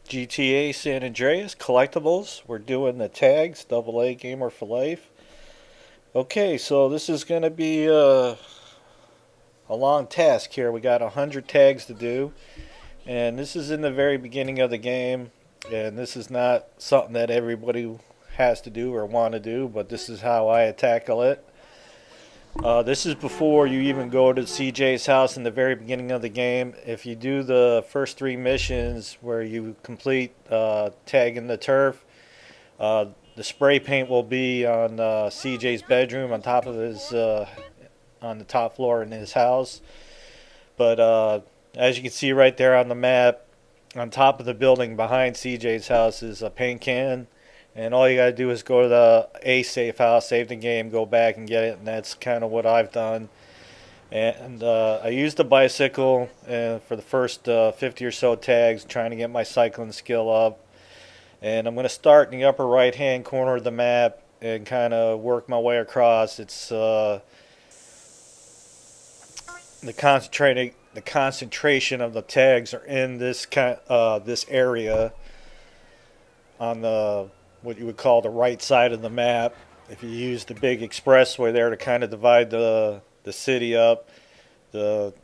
GTA San Andreas Collectibles. We're doing the tags, double A gamer for life. Okay, so this is going to be a long task here. We got 100 tags to do, and this is in the very beginning of the game, and this is not something that everybody has to do or want to do, but this is how I tackle it. This is before you even go to CJ's house in the very beginning of the game. If you do the first three missions where you complete tagging the turf, uh, the spray paint will be on CJ's bedroom on top of his on the top floor in his house. But as you can see right there on the map, on top of the building behind CJ's house is a paint can. And all you gotta do is go to the A safe house, save the game, go back and get it, and that's kind of what I've done. And I used the bicycle for the first 50 or so tags, trying to get my cycling skill up. And I'm gonna start in the upper right-hand corner of the map and kind of work my way across. It's the concentration of the tags are in this area on the what you would call the right side of the map. If you use the big expressway there to kind of divide the city up, the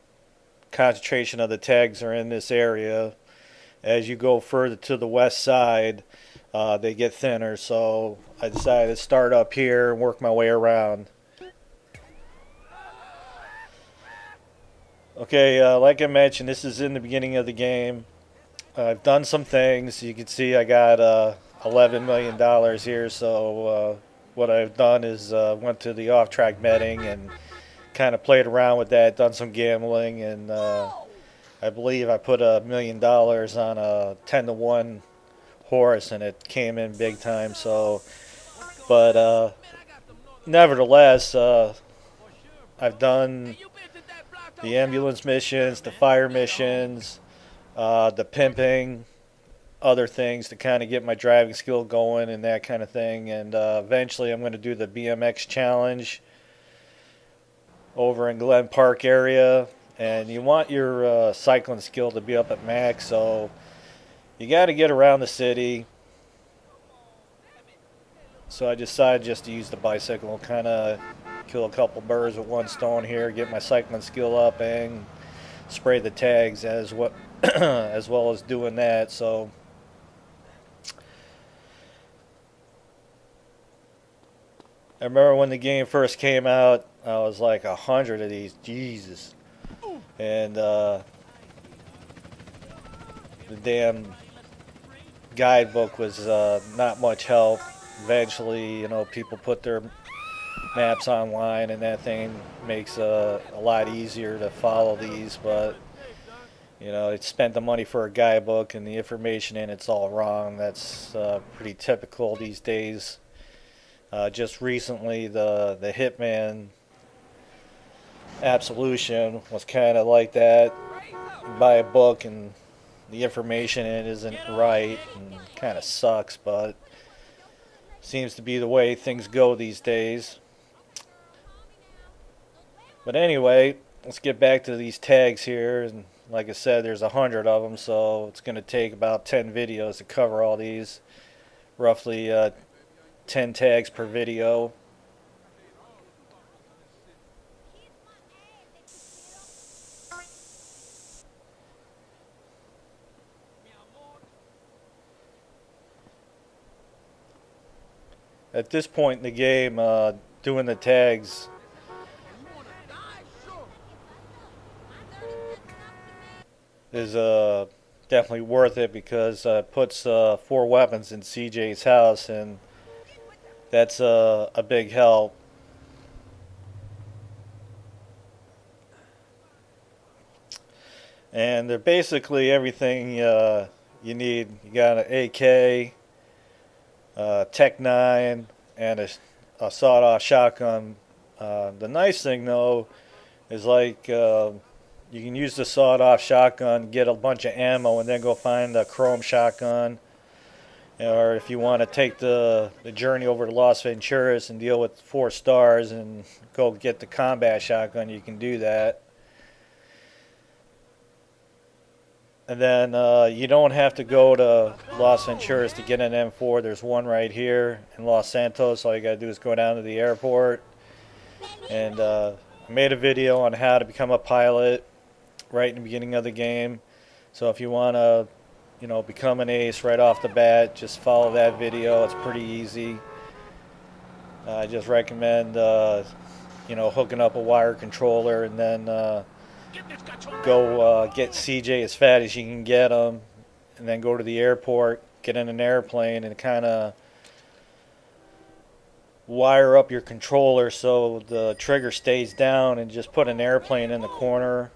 concentration of the tags are in this area. As you go further to the west side, they get thinner. So I decided to start up here and work my way around. Okay, like I mentioned, this is in the beginning of the game. I've done some things. You can see I got $11 million here. So what I've done is went to the off-track betting and kind of played around with that. Done some gambling, and I believe I put $1 million on a 10-to-1 horse, and it came in big time. So, but nevertheless, I've done the ambulance missions, the fire missions, the pimping, other things to kind of get my driving skill going and that kind of thing. And eventually I'm going to do the BMX challenge over in Glen Park area. And you want your cycling skill to be up at max, so you got to get around the city. So I decided just to use the bicycle, kind of kill a couple birds with one stone here, get my cycling skill up, and spray the tags as what as well as doing that. So I remember when the game first came out, I was like 100 of these, Jesus, and the damn guidebook was not much help. Eventually, people put their maps online, and that thing makes a lot easier to follow these. But it spent the money for a guidebook, and the information in it's all wrong. That's pretty typical these days. Just recently, the Hitman Absolution was kind of like that. You buy a book and the information in it isn't right, and kind of sucks, but seems to be the way things go these days. But anyway, let's get back to these tags here. And like I said, there's 100 of them, so it's going to take about 10 videos to cover all these. Roughly 10 tags per video. At this point in the game, doing the tags is definitely worth it because it puts 4 weapons in CJ's house, and that's a big help. And they're basically everything you need. You got an AK, Tech 9, and a sawed-off shotgun. The nice thing, though, is like you can use the sawed-off shotgun, get a bunch of ammo, and then go find the chrome shotgun. Or if you want to take the journey over to Las Venturas and deal with 4 stars and go get the combat shotgun, you can do that. And then you don't have to go to Los Venturas to get an M4. There's one right here in Los Santos. All you got to do is go down to the airport. And I made a video on how to become a pilot right in the beginning of the game. So if you want to, become an ace right off the bat, just follow that video. It's pretty easy. I just recommend, hooking up a wire controller and then go get CJ as fat as you can get him, and then go to the airport, get in an airplane, and kind of wire up your controller so the trigger stays down, and just put an airplane in the corner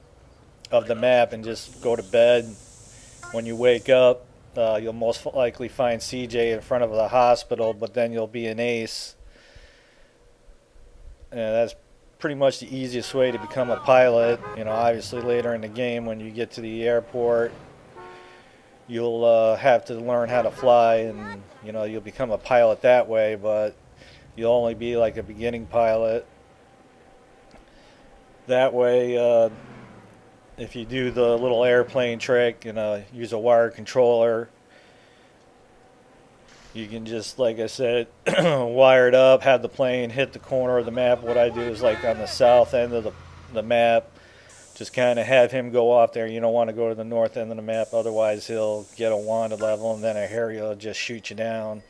of the map and just go to bed. When you wake up, you'll most likely find CJ in front of the hospital, but then you'll be an ace. And that's pretty much the easiest way to become a pilot. Obviously later in the game when you get to the airport, you'll have to learn how to fly, and you'll become a pilot that way, but you'll only be like a beginning pilot. That way, if you do the little airplane trick and use a wire controller, you can just, like I said, wire it up, have the plane hit the corner of the map. What I do is, like, on the south end of the map, just kind of have him go off there. You don't want to go to the north end of the map, otherwise he'll get a wanted level, and then a Harry will just shoot you down.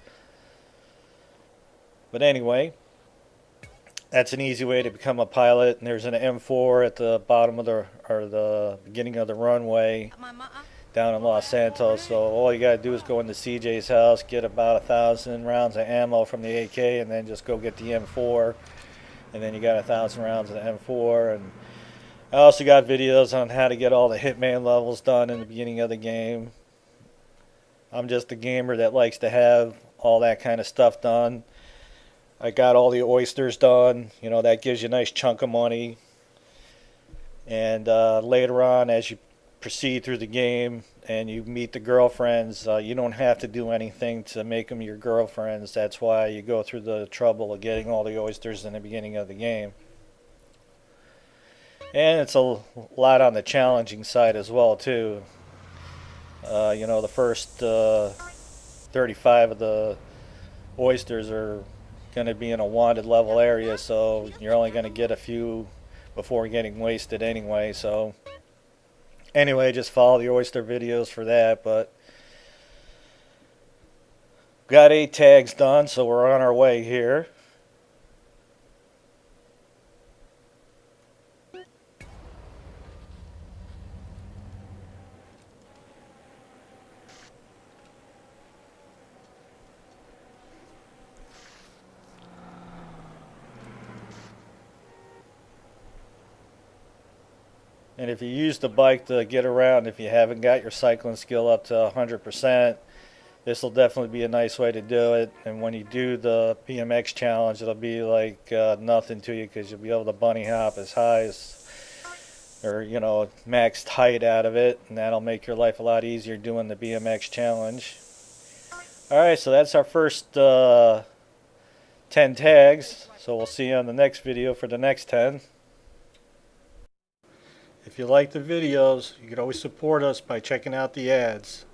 But anyway, that's an easy way to become a pilot. And there's an M4 at the bottom of the beginning of the runway down in Los Santos. So all you gotta do is go into CJ's house, get about 1,000 rounds of ammo from the AK, and then just go get the M4, and then you got 1,000 rounds of the M4. And I also got videos on how to get all the hitman levels done in the beginning of the game. I'm just a gamer that likes to have all that kind of stuff done. I got all the oysters done. That gives you a nice chunk of money. And later on, as you proceed through the game and you meet the girlfriends, you don't have to do anything to make them your girlfriends. That's why you go through the trouble of getting all the oysters in the beginning of the game. And it's a lot on the challenging side as well too. The first 35 of the oysters are going to be in a wanted level area, so you're only going to get a few before getting wasted anyway. So anyway, just follow the oyster videos for that. But got 8 tags done, so we're on our way here. And if you use the bike to get around, if you haven't got your cycling skill up to 100%, this will definitely be a nice way to do it. And when you do the BMX challenge, it'll be like nothing to you, because you'll be able to bunny hop as high as, or maxed height out of it, and that'll make your life a lot easier doing the BMX challenge. Alright, so that's our first 10 tags. So we'll see you on the next video for the next 10. If you like the videos, you can always support us by checking out the ads.